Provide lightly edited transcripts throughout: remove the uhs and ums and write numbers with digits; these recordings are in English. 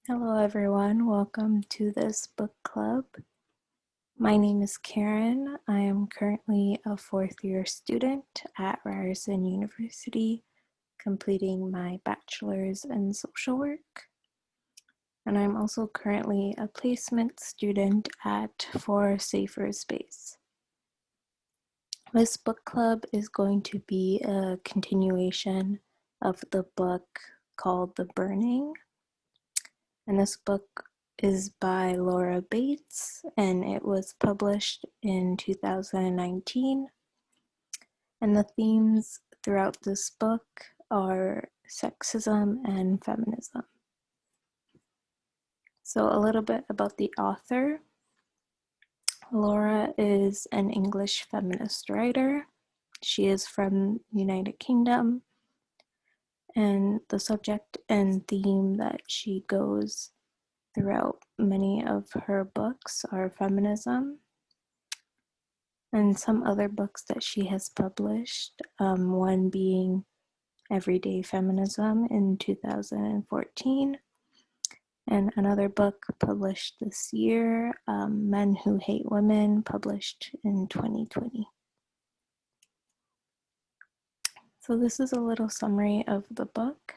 Hello everyone, welcome to this book club. My name is Karen. I am currently a fourth year student at Ryerson University, completing my bachelor's in social work. And I'm also currently a placement student at For Safer Space. This book club is going to be a continuation of the book called The Burning. And this book is by Laura Bates, and it was published in 2019. And the themes throughout this book are sexism and feminism. So a little bit about the author. Laura is an English feminist writer. She is from the United Kingdom, and the subject and theme that she goes throughout many of her books are feminism and some other books that she has published, one being Everyday Feminism in 2014, and another book published this year, Men Who Hate Women, published in 2020. So this is a little summary of the book.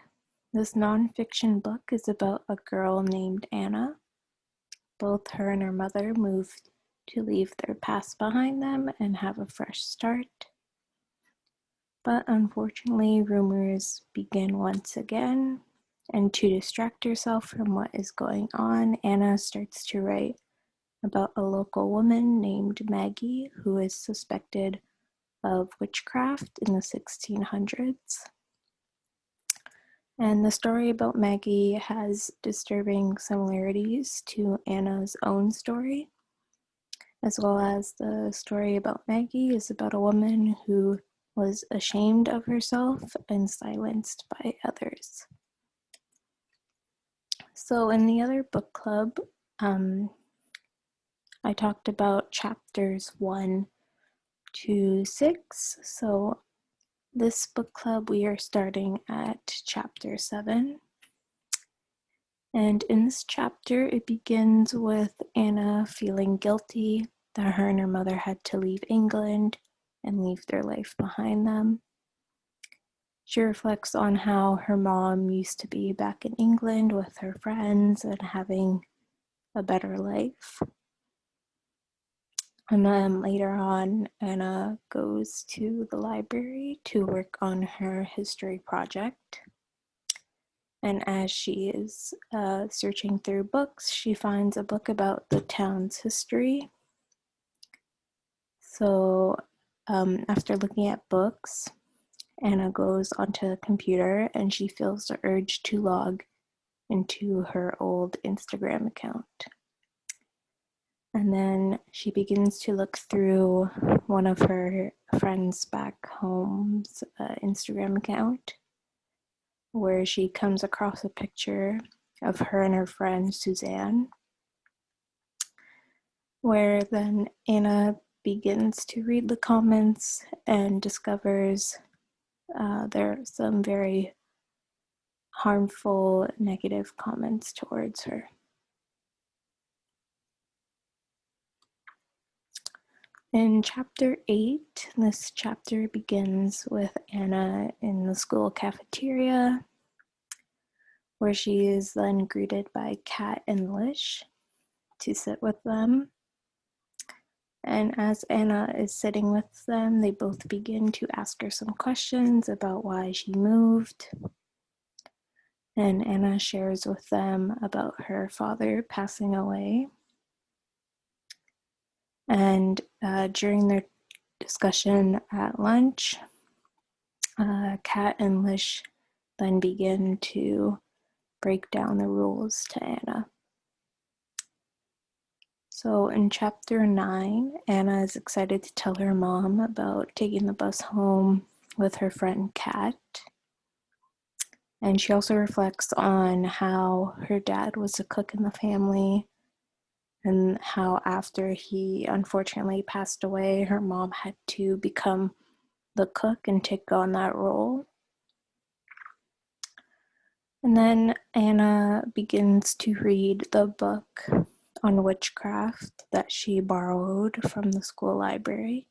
This nonfiction book is about a girl named Anna. Both her and her mother moved to leave their past behind them and have a fresh start. But unfortunately, rumors begin once again, and to distract herself from what is going on, Anna starts to write about a local woman named Maggie who is suspected of witchcraft in the 1600s. And the story about Maggie has disturbing similarities to Anna's own story, as well as the story about Maggie is about a woman who was ashamed of herself and silenced by others. So in the other book club, I talked about chapters 1 to 6. So this book club, we are starting at chapter 7. And in this chapter, it begins with Anna feeling guilty that her and her mother had to leave England and leave their life behind them. She reflects on how her mom used to be back in England with her friends and having a better life. And then later on, Anna goes to the library to work on her history project. And as she is searching through books, she finds a book about the town's history. So after looking at books, Anna goes onto a computer and she feels the urge to log into her old Instagram account. And then she begins to look through one of her friends back home's Instagram account, where she comes across a picture of her and her friend Suzanne, where then Anna begins to read the comments and discovers there are some very harmful, negative comments towards her. In chapter 8, this chapter begins with Anna in the school cafeteria, where she is then greeted by Kat and Lish to sit with them. And as Anna is sitting with them, they both begin to ask her some questions about why she moved. And Anna shares with them about her father passing away. And during their discussion at lunch, Kat and Lish then begin to break down the rules to Anna. So in chapter 9, Anna is excited to tell her mom about taking the bus home with her friend Kat. And she also reflects on how her dad was a cook in the family and how after he unfortunately passed away, her mom had to become the cook and take on that role. And then Anna begins to read the book on witchcraft that she borrowed from the school library.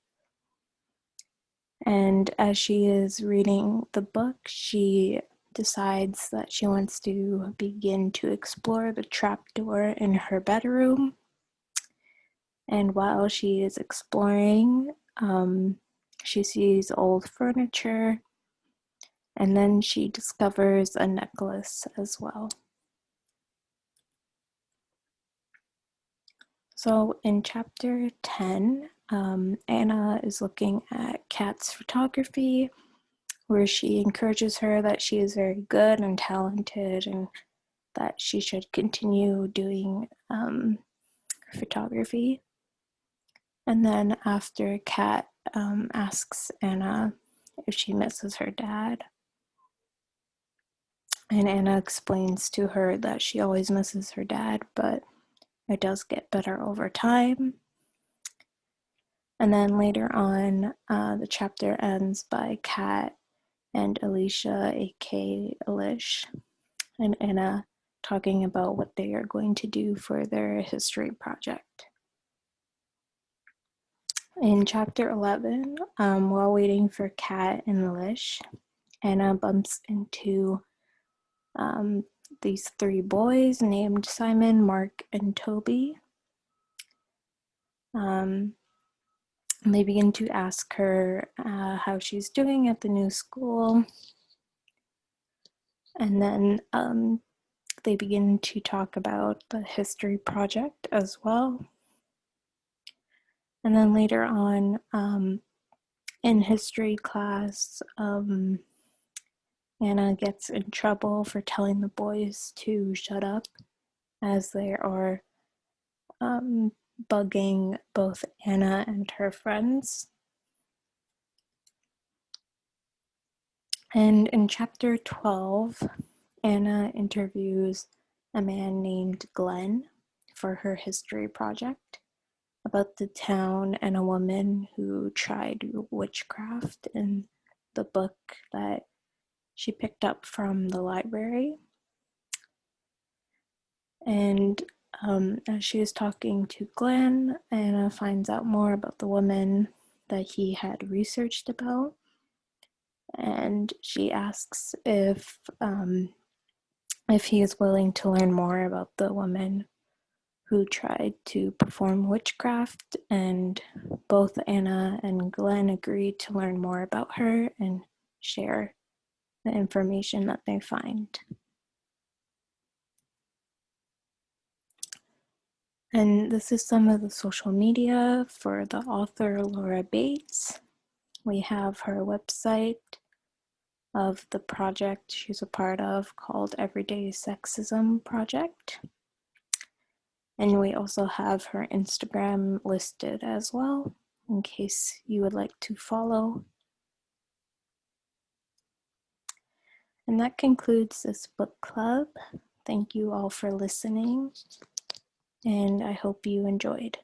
And as she is reading the book, she decides that she wants to begin to explore the trapdoor in her bedroom. And while she is exploring, she sees old furniture, and then she discovers a necklace as well. So in chapter 10, Anna is looking at Kat's photography, where she encourages her that she is very good and talented and that she should continue doing photography. And then after Kat asks Anna if she misses her dad, and Anna explains to her that she always misses her dad, but it does get better over time. And then later on, the chapter ends by Kat and Alicia, aka Alish, and Anna talking about what they are going to do for their history project. In chapter 11, while waiting for Kat and Alish, Anna bumps into these three boys named Simon, Mark, and Toby. They begin to ask her how she's doing at the new school. And then they begin to talk about the history project as well. And then later on in history class, Anna gets in trouble for telling the boys to shut up as they are bugging both Anna and her friends. And in chapter 12, Anna interviews a man named Glenn for her history project about the town and a woman who tried witchcraft in the book that she picked up from the library. And as she is talking to Glenn, Anna finds out more about the woman that he had researched about. And she asks if he is willing to learn more about the woman who tried to perform witchcraft, and both Anna and Glenn agreed to learn more about her and share the information that they find. And this is some of the social media for the author Laura Bates. We have her website of the project she's a part of called Everyday Sexism Project. And we also have her Instagram listed as well, in case you would like to follow. And that concludes this book club. Thank you all for listening, and I hope you enjoyed.